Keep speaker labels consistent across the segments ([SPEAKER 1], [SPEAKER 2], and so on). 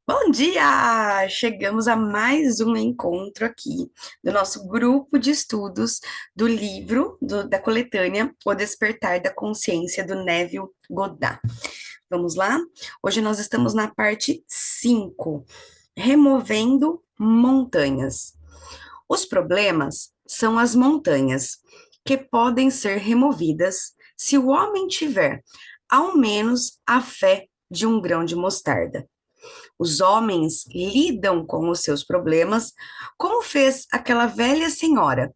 [SPEAKER 1] Bom dia! Chegamos a mais um encontro aqui do nosso grupo de estudos do livro da coletânea O Despertar da Consciência do Neville Goddard. Vamos lá? Hoje nós estamos na parte 5, removendo montanhas. Os problemas são as montanhas que podem ser removidas se o homem tiver ao menos a fé de um grão de mostarda. Os homens lidam com os seus problemas, como fez aquela velha senhora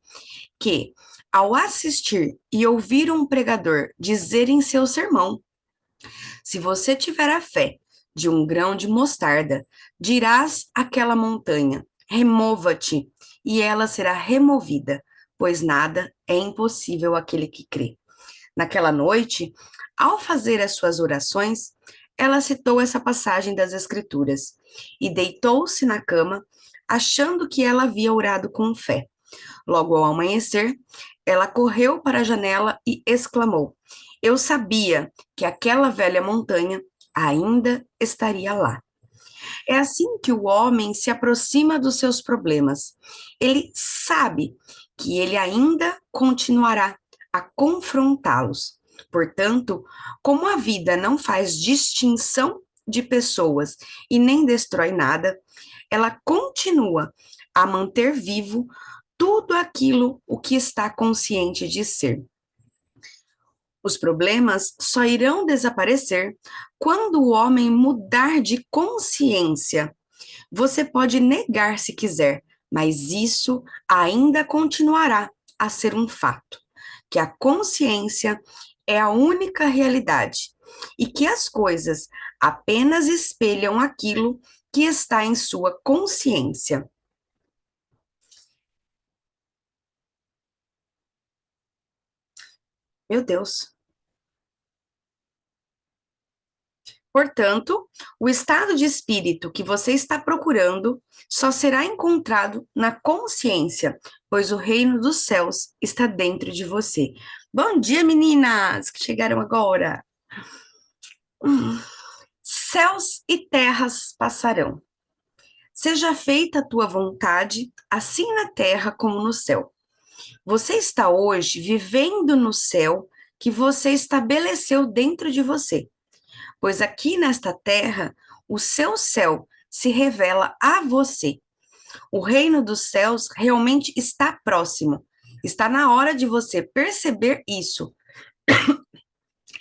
[SPEAKER 1] que, ao assistir e ouvir um pregador dizer em seu sermão: se você tiver a fé de um grão de mostarda, dirás àquela montanha: remova-te, e ela será removida, pois nada é impossível àquele que crê. Naquela noite, ao fazer as suas orações, ela citou essa passagem das Escrituras e deitou-se na cama, achando que ela havia orado com fé. Logo ao amanhecer, ela correu para a janela e exclamou: eu sabia que aquela velha montanha ainda estaria lá. É assim que o homem se aproxima dos seus problemas. Ele sabe que ele ainda continuará a confrontá-los. Portanto, como a vida não faz distinção de pessoas e nem destrói nada, ela continua a manter vivo tudo aquilo o que está consciente de ser. Os problemas só irão desaparecer quando o homem mudar de consciência. Você pode negar se quiser, mas isso ainda continuará a ser um fato, que a consciência é a única realidade e que as coisas apenas espelham aquilo que está em sua consciência. Meu Deus. Portanto, o estado de espírito que você está procurando só será encontrado na consciência, pois o reino dos céus está dentro de você. Bom dia, meninas que chegaram agora. Hum. Céus e terras passarão. Seja feita a tua vontade, assim na terra como no céu. Você está hoje vivendo no céu que você estabeleceu dentro de você, pois aqui nesta terra o seu céu se revela a você. O reino dos céus realmente está próximo. Está na hora de você perceber isso.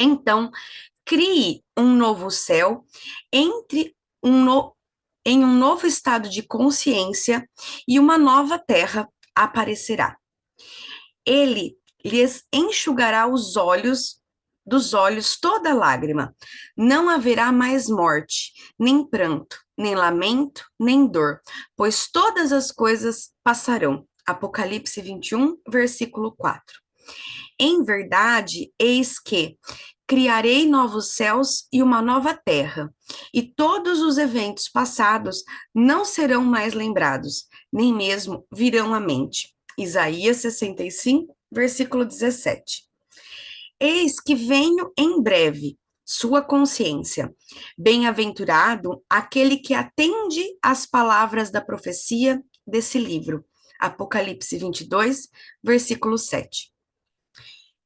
[SPEAKER 1] Então, crie um novo céu entre um no... em um novo estado de consciência e uma nova terra aparecerá. Ele lhes enxugará os olhos dos olhos toda lágrima. Não haverá mais morte, nem pranto, nem lamento, nem dor, pois todas as coisas passarão. Apocalipse 21, versículo 4. Em verdade, eis que criarei novos céus e uma nova terra, e todos os eventos passados não serão mais lembrados, nem mesmo virão à mente. Isaías 65, versículo 17. Eis que venho em breve, sua consciência. Bem-aventurado aquele que atende às palavras da profecia desse livro. Apocalipse 22, versículo 7.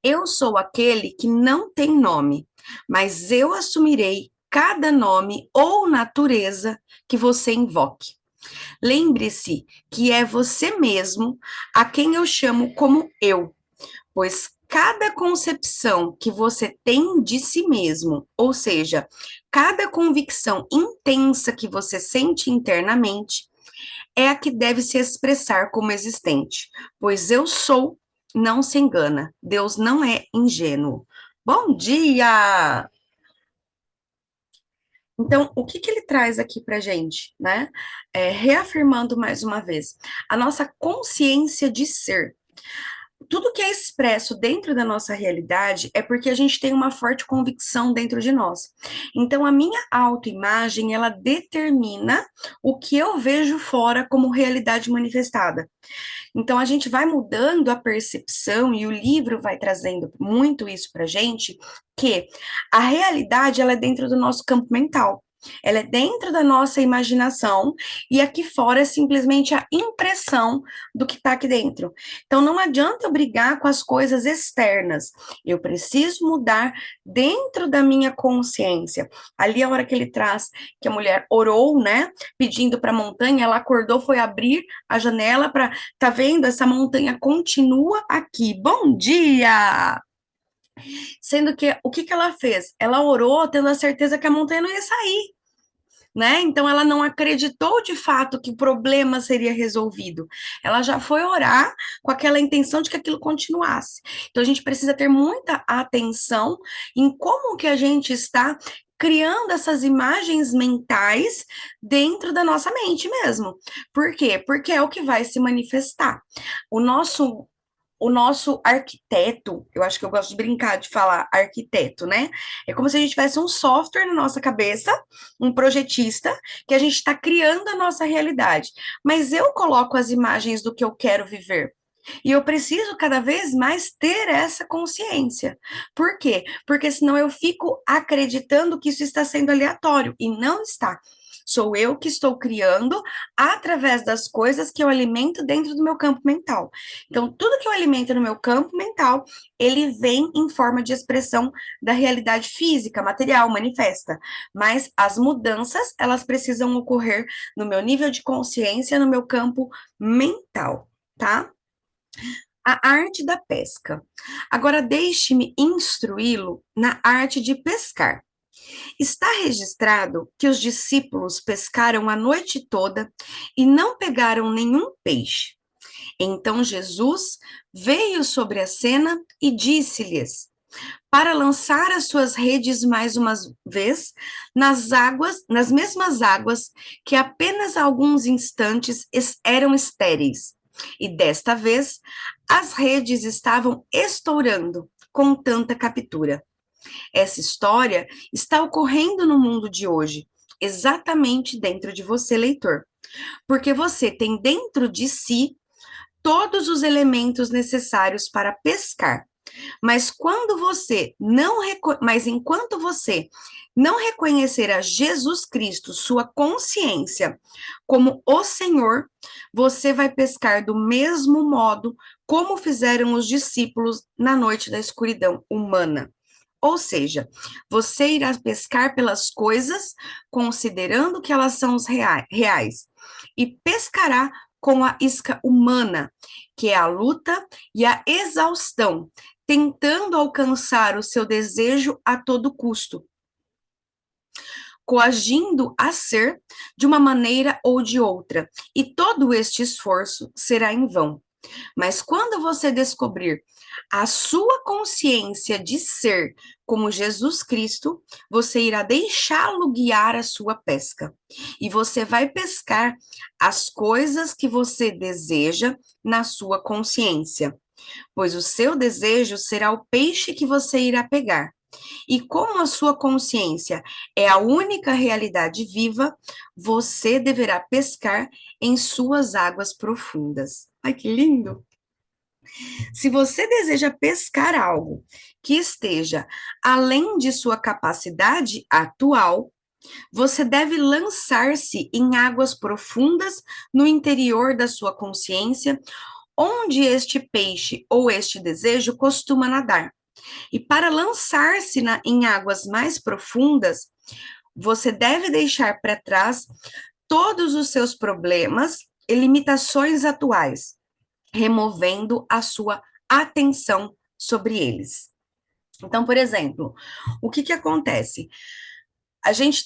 [SPEAKER 1] Eu sou aquele que não tem nome, mas eu assumirei cada nome ou natureza que você invoque. Lembre-se que é você mesmo a quem eu chamo como eu, pois cada concepção que você tem de si mesmo, ou seja, cada convicção intensa que você sente internamente, é a que deve se expressar como existente, pois eu sou, não se engana, Deus não é ingênuo. Bom dia! Então, o que que ele traz aqui para gente, né? Reafirmando mais uma vez, a nossa consciência de ser. Tudo que é expresso dentro da nossa realidade é porque a gente tem uma forte convicção dentro de nós. Então, a minha autoimagem, ela determina o que eu vejo fora como realidade manifestada. Então, a gente vai mudando a percepção, e o livro vai trazendo muito isso para gente, que a realidade, ela é dentro do nosso campo mental. Ela é dentro da nossa imaginação e aqui fora é simplesmente a impressão do que está aqui dentro. Então não adianta eu brigar com as coisas externas. Eu preciso mudar dentro da minha consciência. Ali a hora que ele traz que a mulher orou, né, pedindo para a montanha, ela acordou, foi abrir a janela para, tá vendo? Essa montanha continua aqui. Bom dia! Sendo que o que que ela fez? Ela orou tendo a certeza que a montanha não ia sair, né? Então ela não acreditou de fato que o problema seria resolvido. Ela já foi orar com aquela intenção de que aquilo continuasse. Então a gente precisa ter muita atenção em como que a gente está criando essas imagens mentais dentro da nossa mente mesmo. Por quê? Porque é o que vai se manifestar. O nosso o nosso arquiteto, eu acho que eu gosto de brincar de falar arquiteto, né? É como se a gente tivesse um software na nossa cabeça, um projetista, que a gente está criando a nossa realidade. Mas eu coloco as imagens do que eu quero viver. E eu preciso cada vez mais ter essa consciência. Por quê? Porque senão eu fico acreditando que isso está sendo aleatório e não está. Sou eu que estou criando através das coisas que eu alimento dentro do meu campo mental. Então, tudo que eu alimento no meu campo mental, ele vem em forma de expressão da realidade física, material, manifesta. Mas as mudanças, elas precisam ocorrer no meu nível de consciência, no meu campo mental, tá? A arte da pesca. Agora, deixe-me instruí-lo na arte de pescar. Está registrado que os discípulos pescaram a noite toda e não pegaram nenhum peixe. Então Jesus veio sobre a cena e disse-lhes para lançar as suas redes mais uma vez nas águas, nas mesmas águas que apenas há alguns instantes eram estéreis. E desta vez as redes estavam estourando com tanta captura. Essa história está ocorrendo no mundo de hoje, exatamente dentro de você, leitor, porque você tem dentro de si todos os elementos necessários para pescar. Mas quando você não mas enquanto você não reconhecer a Jesus Cristo, sua consciência, como o Senhor, você vai pescar do mesmo modo como fizeram os discípulos na noite da escuridão humana. Ou seja, você irá pescar pelas coisas, considerando que elas são os reais, e pescará com a isca humana, que é a luta e a exaustão, tentando alcançar o seu desejo a todo custo, coagindo a ser de uma maneira ou de outra, e todo este esforço será em vão. Mas quando você descobrir a sua consciência de ser como Jesus Cristo, você irá deixá-lo guiar a sua pesca. E você vai pescar as coisas que você deseja na sua consciência, pois o seu desejo será o peixe que você irá pegar. E como a sua consciência é a única realidade viva, você deverá pescar em suas águas profundas. Ai, que lindo! Se você deseja pescar algo que esteja além de sua capacidade atual, você deve lançar-se em águas profundas no interior da sua consciência, onde este peixe ou este desejo costuma nadar. E para lançar-se em águas mais profundas, você deve deixar para trás todos os seus problemas e limitações atuais, removendo a sua atenção sobre eles. Então, por exemplo, o que que acontece? A gente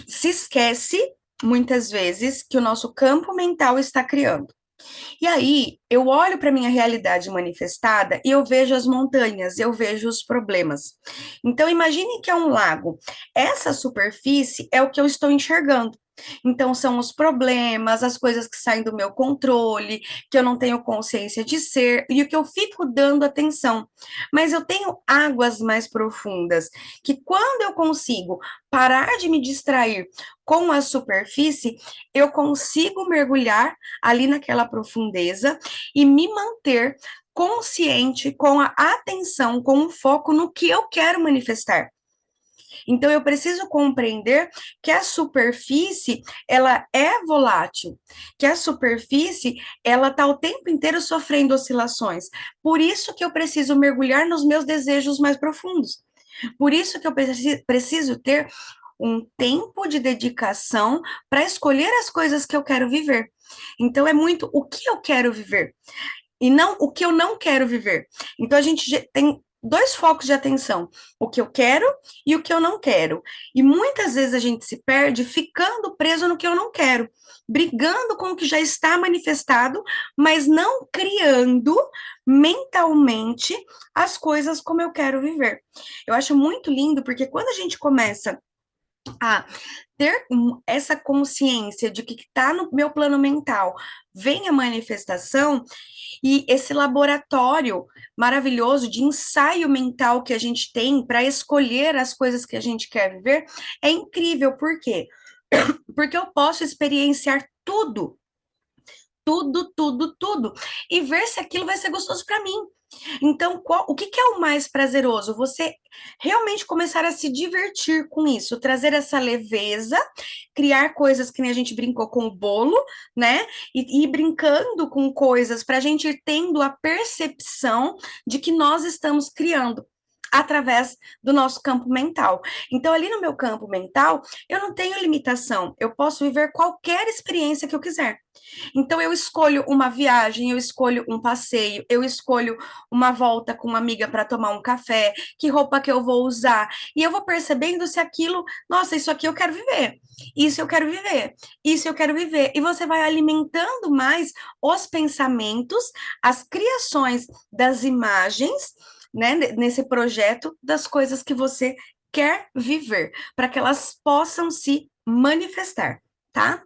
[SPEAKER 1] se esquece muitas vezes que o nosso campo mental está criando. E aí, eu olho para minha realidade manifestada e eu vejo as montanhas, eu vejo os problemas. Então, imagine que é um lago. Essa superfície é o que eu estou enxergando. Então, são os problemas, as coisas que saem do meu controle, que eu não tenho consciência de ser, e o que eu fico dando atenção. Mas eu tenho águas mais profundas, que quando eu consigo parar de me distrair com a superfície, eu consigo mergulhar ali naquela profundeza e me manter consciente com a atenção, com o foco no que eu quero manifestar. Então eu preciso compreender que a superfície, ela é volátil, que a superfície, ela está o tempo inteiro sofrendo oscilações. Por isso que eu preciso mergulhar nos meus desejos mais profundos. Por isso que eu preciso ter um tempo de dedicação para escolher as coisas que eu quero viver. Então é muito o que eu quero viver e não o que eu não quero viver. Então a gente tem dois focos de atenção, o que eu quero e o que eu não quero. E muitas vezes a gente se perde ficando preso no que eu não quero, brigando com o que já está manifestado, mas não criando mentalmente as coisas como eu quero viver. Eu acho muito lindo porque quando a gente começa a ter essa consciência de que está no meu plano mental, vem a manifestação, e esse laboratório maravilhoso de ensaio mental que a gente tem para escolher as coisas que a gente quer viver é incrível. Por quê? Porque eu posso experienciar tudo, tudo, tudo, tudo, e ver se aquilo vai ser gostoso para mim. Então, o que é o mais prazeroso? Você realmente começar a se divertir com isso, trazer essa leveza, criar coisas que nem a gente brincou com o bolo, né? E ir brincando com coisas para a gente ir tendo a percepção de que nós estamos criando através do nosso campo mental. Então, ali no meu campo mental, eu não tenho limitação, eu posso viver qualquer experiência que eu quiser. Então, eu escolho uma viagem, eu escolho um passeio, eu escolho uma volta com uma amiga para tomar um café, que roupa que eu vou usar, e eu vou percebendo se aquilo, nossa, isso aqui eu quero viver, isso eu quero viver, isso eu quero viver. E você vai alimentando mais os pensamentos, as criações das imagens, né, nesse projeto das coisas que você quer viver, para que elas possam se manifestar, tá?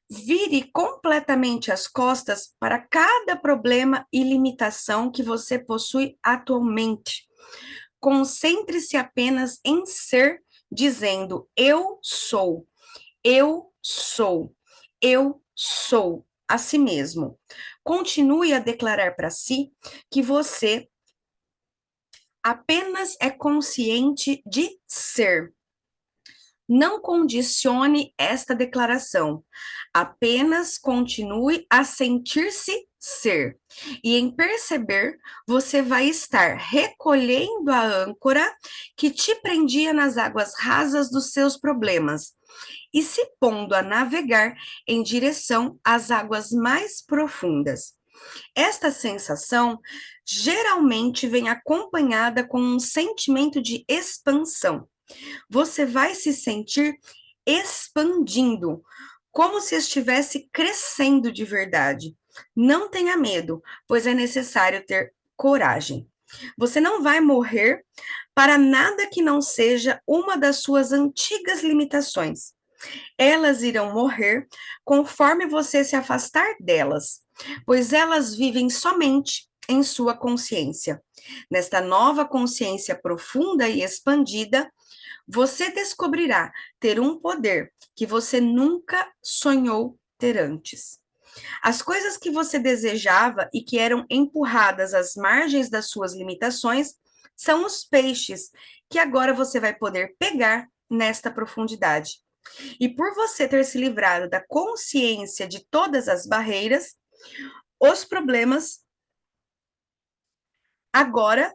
[SPEAKER 1] Vire completamente as costas para cada problema e limitação que você possui atualmente. Concentre-se apenas em ser, dizendo: eu sou, eu sou, eu sou a si mesmo. Continue a declarar para si que você apenas é consciente de ser. Não condicione esta declaração, apenas continue a sentir-se ser. E em perceber, você vai estar recolhendo a âncora que te prendia nas águas rasas dos seus problemas e se pondo a navegar em direção às águas mais profundas. Esta sensação geralmente vem acompanhada com um sentimento de expansão. Você vai se sentir expandindo, como se estivesse crescendo de verdade. Não tenha medo, pois é necessário ter coragem. Você não vai morrer para nada que não seja uma das suas antigas limitações. Elas irão morrer conforme você se afastar delas, pois elas vivem somente em sua consciência. Nesta nova consciência profunda e expandida, você descobrirá ter um poder que você nunca sonhou ter antes. As coisas que você desejava e que eram empurradas às margens das suas limitações são os peixes que agora você vai poder pegar nesta profundidade. E por você ter se livrado da consciência de todas as barreiras, os problemas agora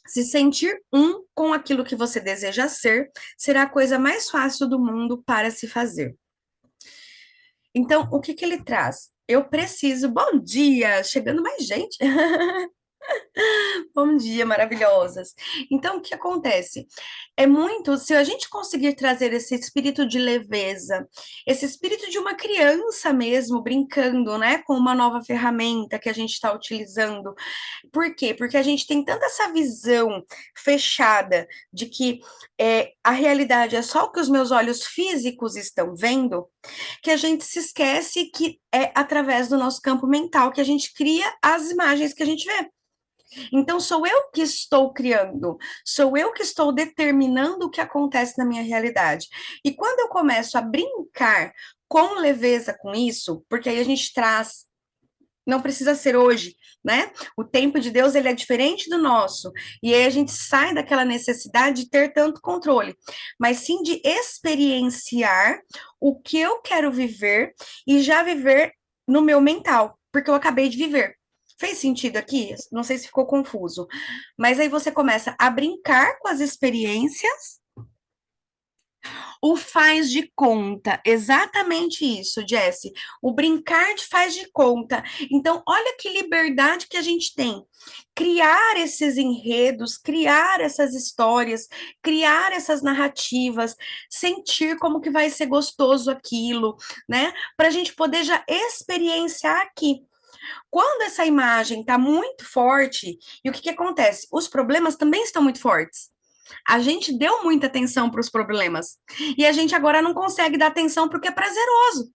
[SPEAKER 1] se sentir um com aquilo que você deseja ser será a coisa mais fácil do mundo para se fazer. Então, o que que ele traz? Eu preciso. Bom dia! Chegando mais gente. Bom dia, maravilhosas. Então, o que acontece? É muito, se a gente conseguir trazer esse espírito de leveza, esse espírito de uma criança mesmo, brincando, né, com uma nova ferramenta que a gente está utilizando. Por quê? Porque a gente tem tanta essa visão fechada de que a realidade é só o que os meus olhos físicos estão vendo, que a gente se esquece que é através do nosso campo mental que a gente cria as imagens que a gente vê. Então, sou eu que estou criando, sou eu que estou determinando o que acontece na minha realidade. E quando eu começo a brincar com leveza com isso, porque aí a gente traz não precisa ser hoje, né? O tempo de Deus, ele é diferente do nosso. E aí a gente sai daquela necessidade de ter tanto controle, mas sim de experienciar o que eu quero viver e já viver no meu mental, porque eu acabei de viver. Fez sentido aqui? Não sei se ficou confuso. Mas aí você começa a brincar com as experiências. O faz de conta, exatamente isso, Jessie. O brincar de faz de conta. Então, olha que liberdade que a gente tem. Criar esses enredos, criar essas histórias, criar essas narrativas, sentir como que vai ser gostoso aquilo, né? Para a gente poder já experienciar aqui. Quando essa imagem está muito forte, e o que, que acontece? Os problemas também estão muito fortes. A gente deu muita atenção para os problemas e a gente agora não consegue dar atenção para o que é prazeroso.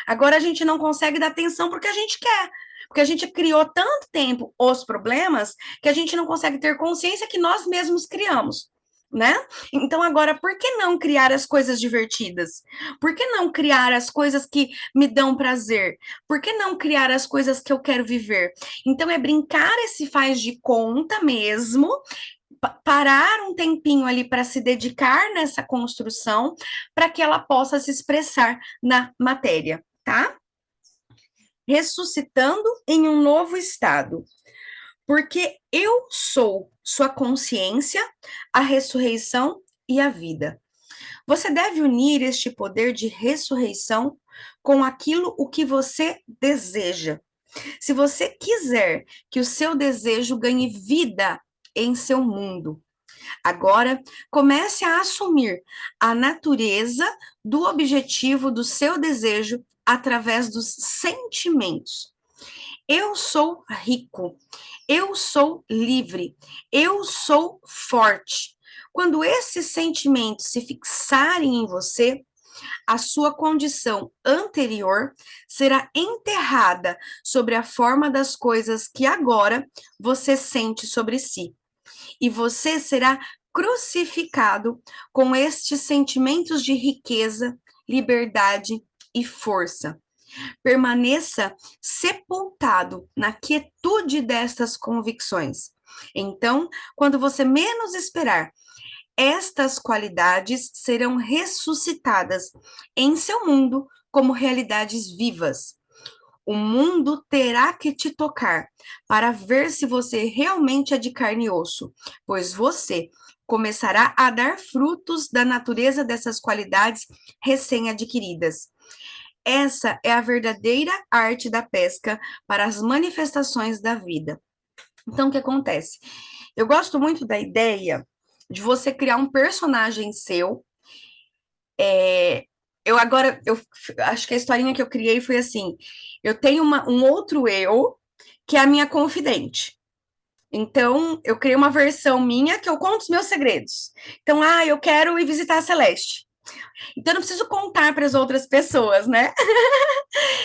[SPEAKER 1] Agora a gente não consegue dar atenção para o que a gente quer. Porque a gente criou tanto tempo os problemas que a gente não consegue ter consciência que nós mesmos criamos, né? Então agora, por que não criar as coisas divertidas? Por que não criar as coisas que me dão prazer? Por que não criar as coisas que eu quero viver? Então é brincar esse faz de conta mesmo, parar um tempinho ali para se dedicar nessa construção, para que ela possa se expressar na matéria, tá? Ressuscitando em um novo estado, porque eu sou sua consciência, a ressurreição e a vida. Você deve unir este poder de ressurreição com aquilo o que você deseja. Se você quiser que o seu desejo ganhe vida em seu mundo, agora, comece a assumir a natureza do objetivo do seu desejo através dos sentimentos. Eu sou rico, eu sou livre, eu sou forte. Quando esses sentimentos se fixarem em você, a sua condição anterior será enterrada sobre a forma das coisas que agora você sente sobre si e você será crucificado com estes sentimentos de riqueza, liberdade e força. Permaneça sepultado na quietude destas convicções. Então, quando você menos esperar, estas qualidades serão ressuscitadas em seu mundo como realidades vivas. O mundo terá que te tocar para ver se você realmente é de carne e osso, pois você começará a dar frutos da natureza dessas qualidades recém-adquiridas. Essa é a verdadeira arte da pesca para as manifestações da vida. Então, o que acontece? Eu gosto muito da ideia de você criar um personagem seu. Eu acho que a historinha que eu criei foi assim: eu tenho um outro eu que é a minha confidente. Então, eu criei uma versão minha que eu conto os meus segredos. Então, eu quero ir visitar a Celeste. Então, eu não preciso contar para as outras pessoas, né?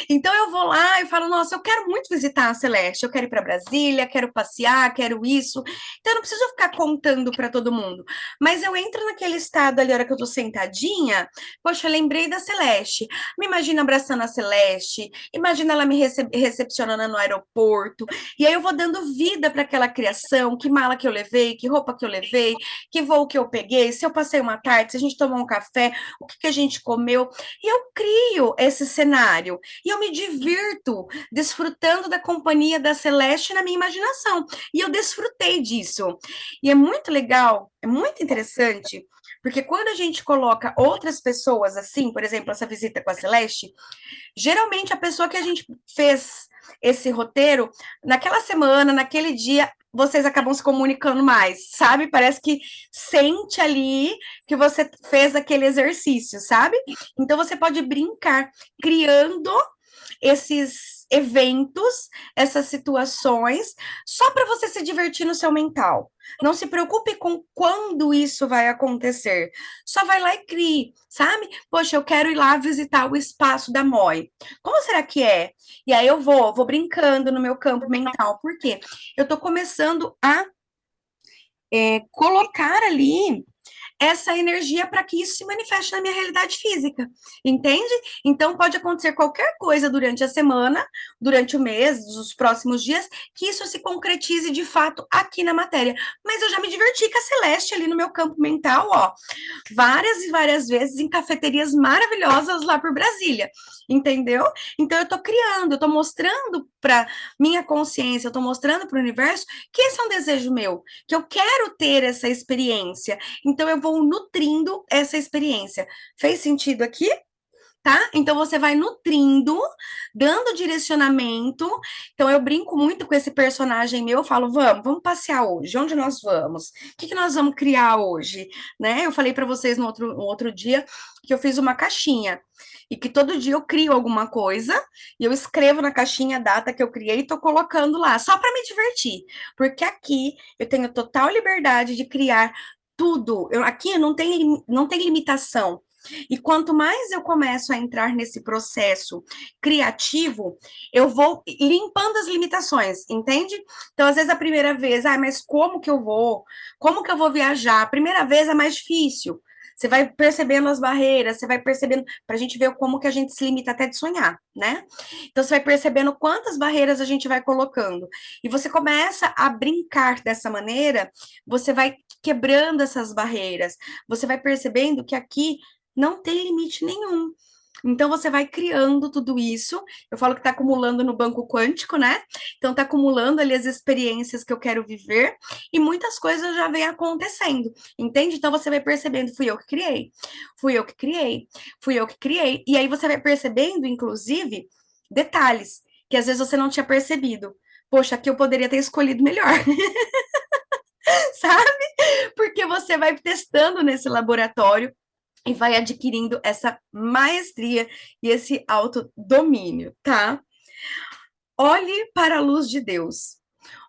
[SPEAKER 1] Então eu vou lá e falo, nossa, eu quero muito visitar a Celeste, eu quero ir para Brasília, quero passear, quero isso. Então eu não preciso ficar contando para todo mundo. Mas eu entro naquele estado ali, a hora que eu tô sentadinha, poxa, eu lembrei da Celeste. Me imagina abraçando a Celeste, imagina ela me recepcionando no aeroporto. E aí eu vou dando vida para aquela criação, que mala que eu levei, que roupa que eu levei, que voo que eu peguei, se eu passei uma tarde, se a gente tomou um café, o que, que a gente comeu. E eu crio esse cenário. E eu me divirto desfrutando da companhia da Celeste na minha imaginação. E eu desfrutei disso. E é muito legal, é muito interessante, porque quando a gente coloca outras pessoas assim, por exemplo, essa visita com a Celeste, geralmente a pessoa que a gente fez esse roteiro, naquela semana, naquele dia, vocês acabam se comunicando mais, sabe? Parece que sente ali que você fez aquele exercício, sabe? Então você pode brincar criando esses eventos, essas situações, só para você se divertir no seu mental. Não se preocupe com quando isso vai acontecer. Só vai lá e crie, sabe? Poxa, eu quero ir lá visitar o espaço da MOI. Como será que é? E aí eu vou brincando no meu campo mental. Por quê? Eu estou começando a colocar ali essa energia para que isso se manifeste na minha realidade física, entende? Então, pode acontecer qualquer coisa durante a semana, durante o mês, os próximos dias, que isso se concretize de fato aqui na matéria. Mas eu já me diverti com a Celeste ali no meu campo mental, ó, várias e várias vezes em cafeterias maravilhosas lá por Brasília, entendeu? Então eu tô criando, eu tô mostrando para minha consciência, eu tô mostrando para o universo que esse é um desejo meu, que eu quero ter essa experiência. Então eu vou nutrindo essa experiência. Fez sentido aqui? Tá? Então você vai nutrindo, dando direcionamento. Então eu brinco muito com esse personagem meu, eu falo, vamos passear hoje. Onde nós vamos? O que que nós vamos criar hoje, né? Eu falei para vocês no outro dia que eu fiz uma caixinha e que todo dia eu crio alguma coisa e eu escrevo na caixinha a data que eu criei e tô colocando lá, só para me divertir, porque aqui eu tenho total liberdade de criar tudo. Aqui não tem limitação. E quanto mais eu começo a entrar nesse processo criativo, eu vou limpando as limitações, entende? Então, às vezes, a primeira vez, mas como que eu vou? Como que eu vou viajar? A primeira vez é mais difícil. Você vai percebendo as barreiras, você vai percebendo, para a gente ver como que a gente se limita até de sonhar, né? Então, você vai percebendo quantas barreiras a gente vai colocando. E você começa a brincar dessa maneira, você vai quebrando essas barreiras, você vai percebendo que aqui não tem limite nenhum. Então você vai criando tudo isso. Eu falo que está acumulando no banco quântico, né? Então está acumulando ali as experiências que eu quero viver e muitas coisas já vêm acontecendo, entende? Então você vai percebendo, fui eu que criei, fui eu que criei, fui eu que criei. E aí você vai percebendo, inclusive, detalhes que às vezes você não tinha percebido. Poxa, aqui eu poderia ter escolhido melhor, sabe? Porque você vai testando nesse laboratório e vai adquirindo essa maestria e esse autodomínio, tá? Olhe para a luz de Deus.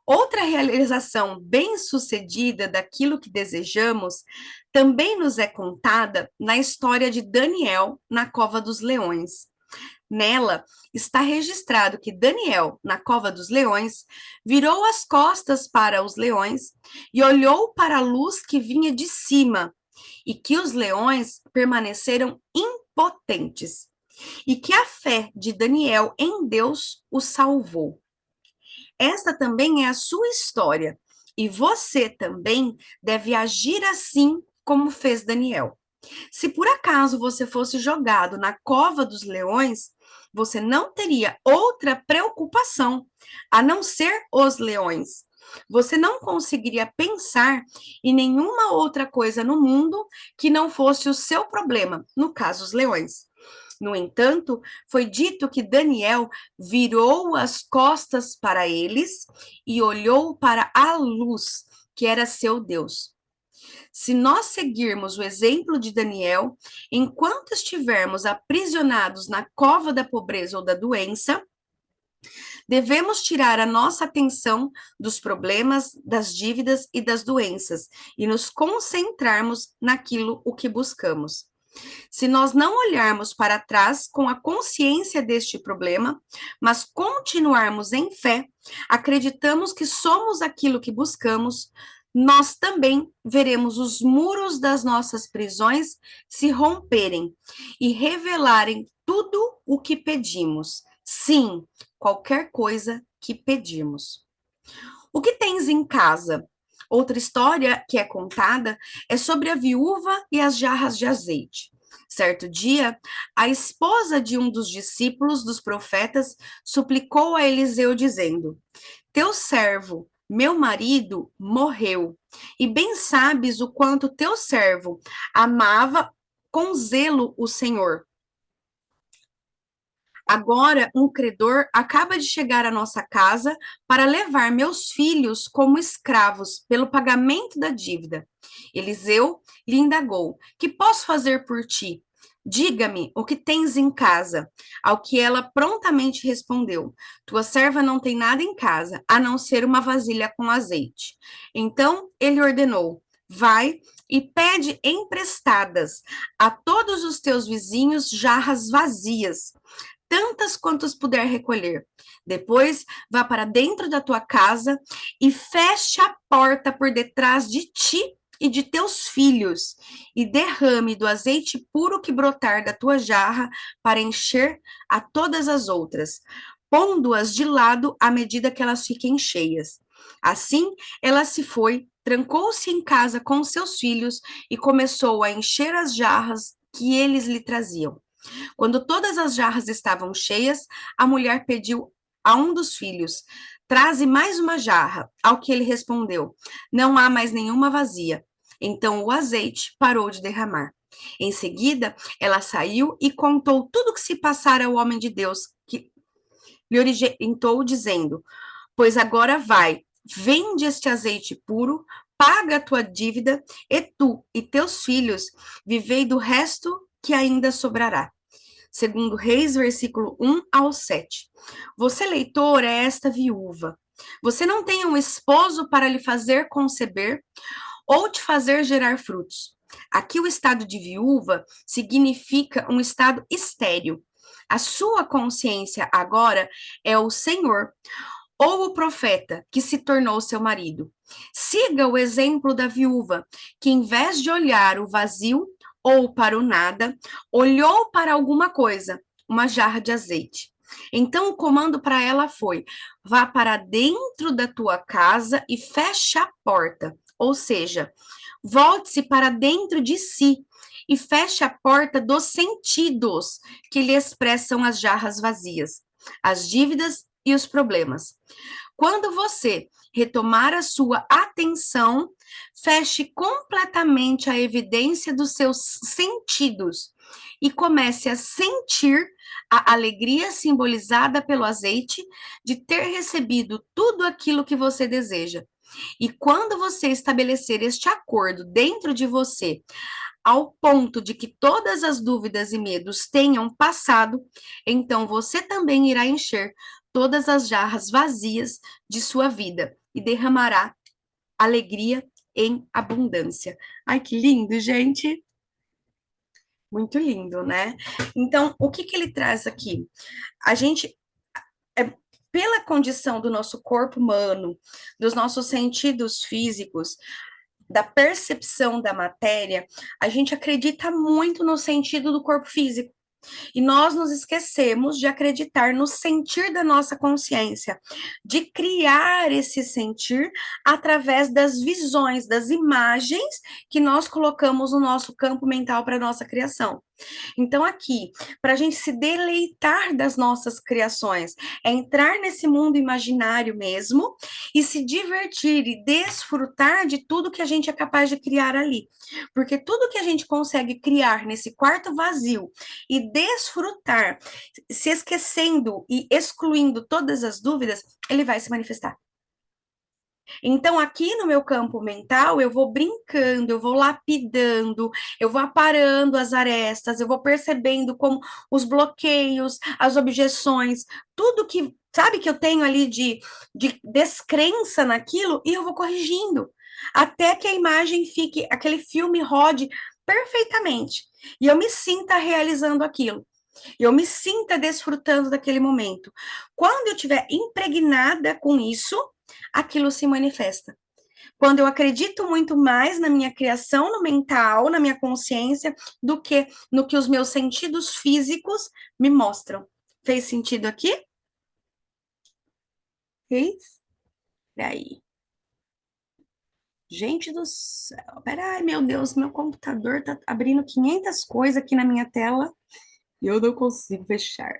[SPEAKER 1] Outra realização bem-sucedida daquilo que desejamos também nos é contada na história de Daniel na cova dos leões. Nela está registrado que Daniel, na cova dos leões, virou as costas para os leões e olhou para a luz que vinha de cima, e que os leões permaneceram impotentes, e que a fé de Daniel em Deus o salvou. Esta também é a sua história, e você também deve agir assim como fez Daniel. Se por acaso você fosse jogado na cova dos leões, você não teria outra preocupação a não ser os leões. Você não conseguiria pensar em nenhuma outra coisa no mundo que não fosse o seu problema, no caso, os leões. No entanto, foi dito que Daniel virou as costas para eles e olhou para a luz, que era seu Deus. Se nós seguirmos o exemplo de Daniel, enquanto estivermos aprisionados na cova da pobreza ou da doença, devemos tirar a nossa atenção dos problemas, das dívidas e das doenças e nos concentrarmos naquilo o que buscamos. Se nós não olharmos para trás com a consciência deste problema, mas continuarmos em fé, acreditamos que somos aquilo que buscamos, nós também veremos os muros das nossas prisões se romperem e revelarem tudo o que pedimos. Sim, qualquer coisa que pedimos. O que tens em casa? Outra história que é contada é sobre a viúva e as jarras de azeite. Certo dia, a esposa de um dos discípulos dos profetas suplicou a Eliseu, dizendo: Teu servo, meu marido, morreu, e bem sabes o quanto teu servo amava com zelo o Senhor. Agora, um credor acaba de chegar à nossa casa para levar meus filhos como escravos pelo pagamento da dívida. Eliseu lhe indagou: Que posso fazer por ti? Diga-me o que tens em casa. Ao que ela prontamente respondeu: Tua serva não tem nada em casa, a não ser uma vasilha com azeite. Então ele ordenou: Vai e pede emprestadas a todos os teus vizinhos jarras vazias, tantas quantas puder recolher. Depois, vá para dentro da tua casa e feche a porta por detrás de ti e de teus filhos, e derrame do azeite puro que brotar da tua jarra para encher a todas as outras, pondo-as de lado à medida que elas fiquem cheias. Assim, ela se foi, trancou-se em casa com seus filhos e começou a encher as jarras que eles lhe traziam. Quando todas as jarras estavam cheias, a mulher pediu a um dos filhos: traze mais uma jarra. Ao que ele respondeu: não há mais nenhuma vazia. Então o azeite parou de derramar. Em seguida, ela saiu e contou tudo o que se passara ao homem de Deus, que lhe orientou, dizendo: pois agora vai, vende este azeite puro, paga a tua dívida, e tu e teus filhos vivei do resto que ainda sobrará. Segundo Reis, versículo 1 ao 7. Você, leitor, é esta viúva. Você não tem um esposo para lhe fazer conceber ou te fazer gerar frutos. Aqui o estado de viúva significa um estado estéril. A sua consciência agora é o Senhor ou o profeta que se tornou seu marido. Siga o exemplo da viúva, que em vez de olhar o vazio ou para o nada, olhou para alguma coisa, uma jarra de azeite. Então o comando para ela foi: vá para dentro da tua casa e feche a porta. Ou seja, volte-se para dentro de si e feche a porta dos sentidos que lhe expressam as jarras vazias, as dívidas e os problemas. Quando você retomar a sua atenção, feche completamente a evidência dos seus sentidos e comece a sentir a alegria simbolizada pelo azeite de ter recebido tudo aquilo que você deseja. E quando você estabelecer este acordo dentro de você, ao ponto de que todas as dúvidas e medos tenham passado, então você também irá encher todas as jarras vazias de sua vida e derramará alegria em abundância. Ai, que lindo, gente! Muito lindo, né? Então, o que que ele traz aqui? A gente, é, pela condição do nosso corpo humano, dos nossos sentidos físicos, da percepção da matéria, a gente acredita muito no sentido do corpo físico. E nós nos esquecemos de acreditar no sentir da nossa consciência, de criar esse sentir através das visões, das imagens que nós colocamos no nosso campo mental para nossa criação. Então, aqui, para a gente se deleitar das nossas criações, é entrar nesse mundo imaginário mesmo e se divertir e desfrutar de tudo que a gente é capaz de criar ali. Porque tudo que a gente consegue criar nesse quarto vazio e desfrutar, se esquecendo e excluindo todas as dúvidas, ele vai se manifestar. Então, aqui no meu campo mental, eu vou brincando, eu vou lapidando, eu vou aparando as arestas, eu vou percebendo como os bloqueios, as objeções, tudo que, sabe, que eu tenho ali de descrença naquilo, e eu vou corrigindo, até que a imagem fique, aquele filme rode perfeitamente, e eu me sinta realizando aquilo. Eu me sinta desfrutando daquele momento. Quando eu estiver impregnada com isso, aquilo se manifesta. Quando eu acredito muito mais na minha criação no mental, na minha consciência, do que no que os meus sentidos físicos me mostram. Fez sentido aqui? Fez? Peraí. Gente do céu. Peraí, meu Deus, meu computador tá abrindo 500 coisas aqui na minha tela e eu não consigo fechar.